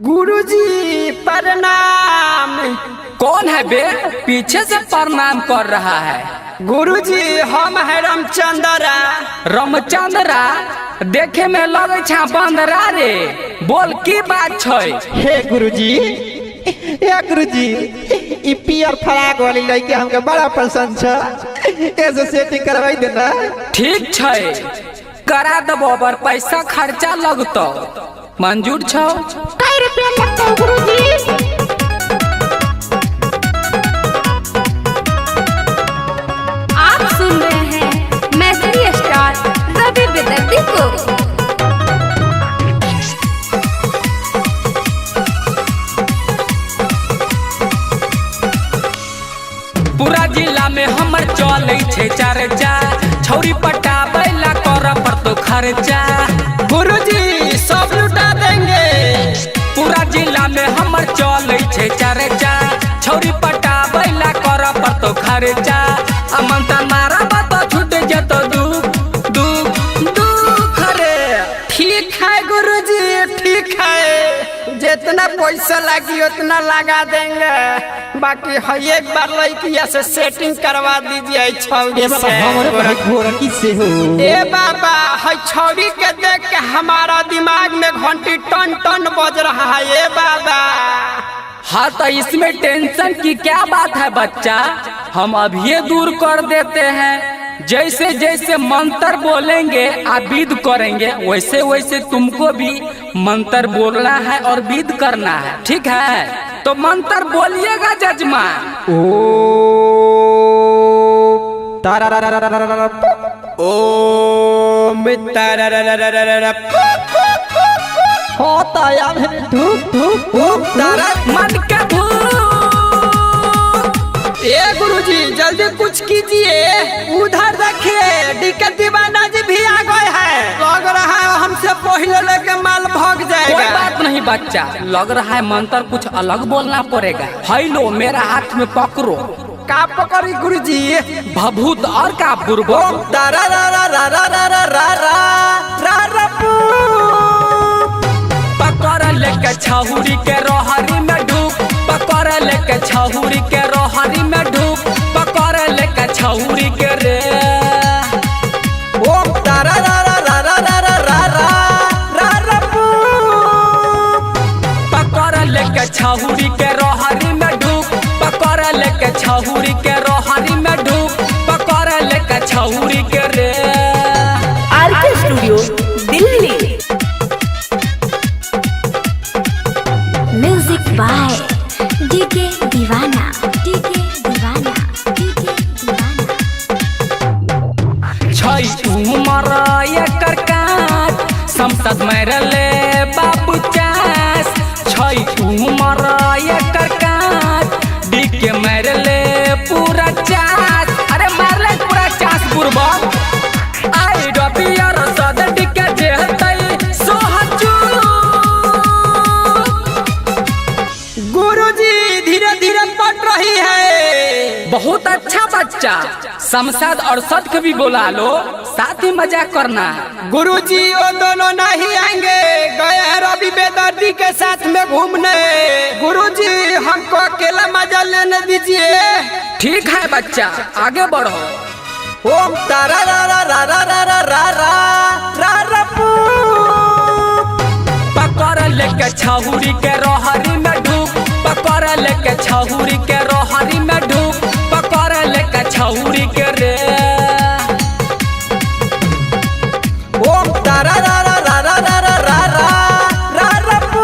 गुरुजी प्रणाम। कौन है बे? पीछे से प्रणाम कर रहा है। गुरुजी हम है रामचंद्रा। रामचंद्रा देखे में लगे छा बंदरा रे। बोल की बात छै? हे गुरुजी, हे गुरुजी, ई पियर फराक वाली लड़की हमके बड़ा पसंद छ। ऐसे सेटिंग करवाई देना। ठीक छै, करा दबो, पर पैसा खर्चा लगतो। मंजूर छौ? कई रुपया लगता है गुरुजी? आप सुन रहे हैं मैथिली स्टार रवि बेदर्दी को। पूरा जिला में हमर चले छे चर्चा, छौरी पटाबै ला कर पड़तो खर्चा। गुरुजी सब लुटा देंगे। पूरा जिला में हमर चले छे चर्चा, छौरी पटाबै ला कर पड़तो खर्चा। अमनता मारा बात छूट जतो दुख रे। ठीक है गुरुजी, ठीक है, जितना पैसा लगी उतना लगा देंगे। बाकी है एक बार लड़किया से सेटिंग करवा दीजिए छौरी ए बाबा, से। हमारे भाई गोरकी से हो। ए बाबा, है छौरी के देख के हमारा दिमाग में घंटी टन टन बज रहा है। ए बाबा, हाँ तो इसमें टेंशन की क्या बात है बच्चा, हम अभी दूर कर देते हैं। जैसे जैसे मंत्र बोलेंगे आप विद करेंगे, वैसे वैसे तुमको भी मंत्र बोलना है और विद करना है, ठीक है? तो मंत्र बोलिएगा जजमान। ओ तारा ओम तारा होता यार धूप धूप ओम तारा। मन का ए गुरुजी जल्दी कुछ कीजिए। उधर देखिए, डीके दीवाना जी भी आ गए हैं। लग रहा है हमसे पहले लेके माल भाग कोई जाएगा। बात नहीं बच्चा, लग रहा है मंत्र कुछ अलग बोलना पड़ेगा। हेलो, मेरा हाथ में पकड़ो। का पकड़ी गुरुजी? भभूत और का बुरबो। ओम तारा रा रा रा रा रा रा रा रा रा पू। पकड़ लेके छहुरी के रोहरी में ढूक, पकड़ लेके छहुरी के रोहरी में ढूक, पकड़ लेके छहुरी के रे। ओम तारा रा रा रा रा रा रा रा रा रा पू। पकड़ लेके छहुरी के रोहरी में ढूक, पकड़ लेके छहुरी के रोहरी में ढूक, पकड़ लेके छहुरी के रे। RK studio Delhi. Music by DK Deewana, DK Deewana, DK Deewana. छै उमर एकर काट, संसद में रले बाबू चास। छै उमर एकर काट, डीके मारले पूरा चास। अरे मारले पूरा चास बुरबा। आई डबियर सद डीके जेहतई सोहजू। गुरुजी धीरे धीरे पट रही है। बहुत अच्छा बच्चा, समसद और सद को भी बुला लो, साथ ही मजाक करना। गुरुजी वो दोनों नहीं आएंगे, गए हैं रवि बेदर्दी के साथ में घूमने। गुरुजी हमको अकेला मजा लेने दीजिए। ठीक है बच्चा, आगे बढ़ो। ओम तारा रा रा रा रा रा रा रा रा रा पू। पकड़ लेके छहुरी के रोहरी में ढूक, पकड़ लेके छहुरी के रोहरी में ढूक, पकड़ लेके छहुरी के रे। ओम तारा रा रा रा रा रा रा रा रा पू।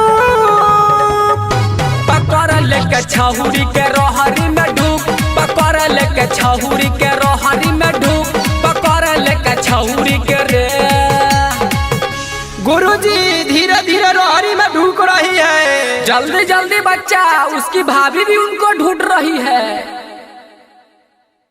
पकड़ लेके छहुरी के रोहरी में ढूक, पकड़ लेके छहुरी के रोहरी में ढूक, पकड़ लेके छहुरी के रे। गुरुजी धीरे धीरे रोहरी में ढूक रही है। जल्दी जल्दी बच्चा, उसकी भाभी भी उनको ढूंढ रही है।